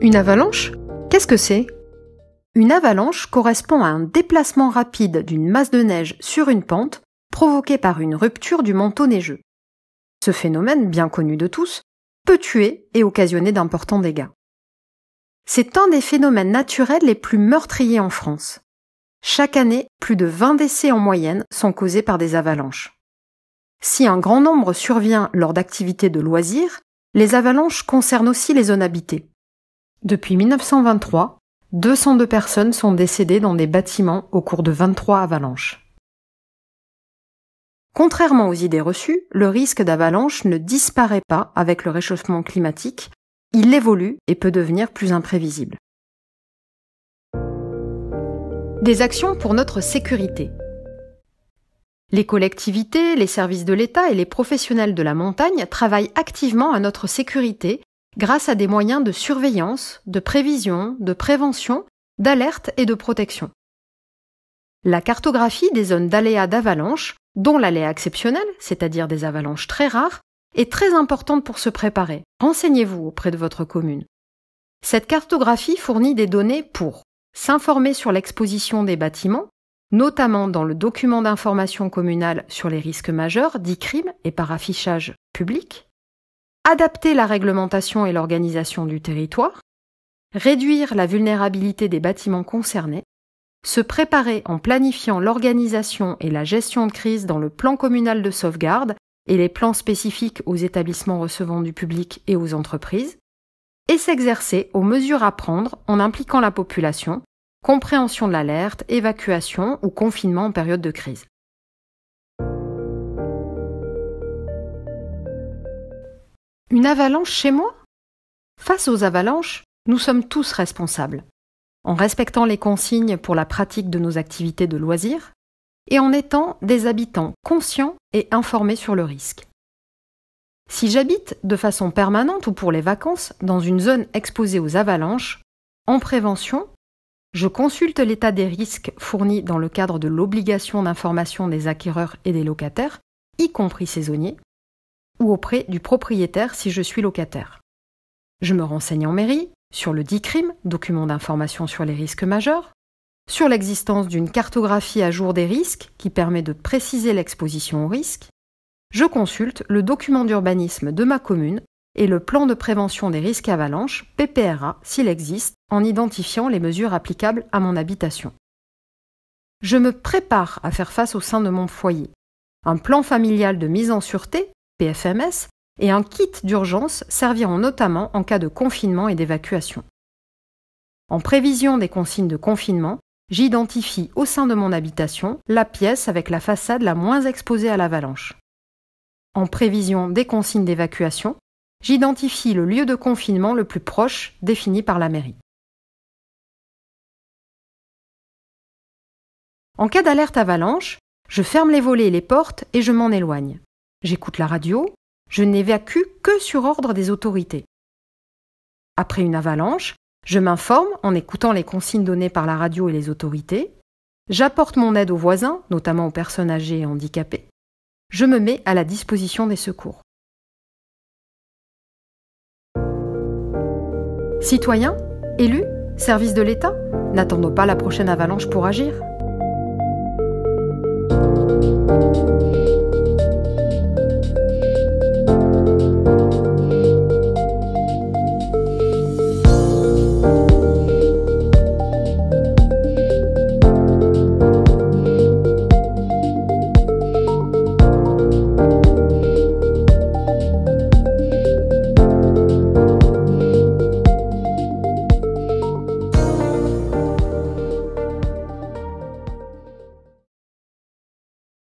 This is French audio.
Une avalanche? Qu'est-ce que c'est? Une avalanche correspond à un déplacement rapide d'une masse de neige sur une pente provoqué par une rupture du manteau neigeux. Ce phénomène, bien connu de tous, peut tuer et occasionner d'importants dégâts. C'est un des phénomènes naturels les plus meurtriers en France. Chaque année, plus de 20 décès en moyenne sont causés par des avalanches. Si un grand nombre survient lors d'activités de loisirs, les avalanches concernent aussi les zones habitées. Depuis 1923, 202 personnes sont décédées dans des bâtiments au cours de 23 avalanches. Contrairement aux idées reçues, le risque d'avalanche ne disparaît pas avec le réchauffement climatique, il évolue et peut devenir plus imprévisible. Des actions pour notre sécurité. Les collectivités, les services de l'État et les professionnels de la montagne travaillent activement à notre sécurité grâce à des moyens de surveillance, de prévision, de prévention, d'alerte et de protection. La cartographie des zones d'aléas d'avalanche, dont l'aléa exceptionnel, c'est-à-dire des avalanches très rares, est très importante pour se préparer. Renseignez-vous auprès de votre commune. Cette cartographie fournit des données pour s'informer sur l'exposition des bâtiments, notamment dans le document d'information communal sur les risques majeurs, dit CRIM et par affichage public, adapter la réglementation et l'organisation du territoire, réduire la vulnérabilité des bâtiments concernés, se préparer en planifiant l'organisation et la gestion de crise dans le plan communal de sauvegarde et les plans spécifiques aux établissements recevant du public et aux entreprises, et s'exercer aux mesures à prendre en impliquant la population, compréhension de l'alerte, évacuation ou confinement en période de crise. Une avalanche chez moi? Face aux avalanches, nous sommes tous responsables, en respectant les consignes pour la pratique de nos activités de loisirs et en étant des habitants conscients et informés sur le risque. Si j'habite de façon permanente ou pour les vacances dans une zone exposée aux avalanches, en prévention, je consulte l'état des risques fournis dans le cadre de l'obligation d'information des acquéreurs et des locataires, y compris saisonniers, ou auprès du propriétaire si je suis locataire. Je me renseigne en mairie, sur le DICRIM, document d'information sur les risques majeurs, sur l'existence d'une cartographie à jour des risques qui permet de préciser l'exposition aux risques. Je consulte le document d'urbanisme de ma commune et le plan de prévention des risques avalanches, PPRA, s'il existe, en identifiant les mesures applicables à mon habitation. Je me prépare à faire face au sein de mon foyer. Un plan familial de mise en sûreté, PFMS, et un kit d'urgence serviront notamment en cas de confinement et d'évacuation. En prévision des consignes de confinement, j'identifie au sein de mon habitation la pièce avec la façade la moins exposée à l'avalanche. En prévision des consignes d'évacuation, j'identifie le lieu de confinement le plus proche défini par la mairie. En cas d'alerte avalanche, je ferme les volets et les portes et je m'en éloigne. J'écoute la radio, je n'évacue que sur ordre des autorités. Après une avalanche, je m'informe en écoutant les consignes données par la radio et les autorités, j'apporte mon aide aux voisins, notamment aux personnes âgées et handicapées, je me mets à la disposition des secours. Citoyens, élus, services de l'État, n'attendons pas la prochaine avalanche pour agir.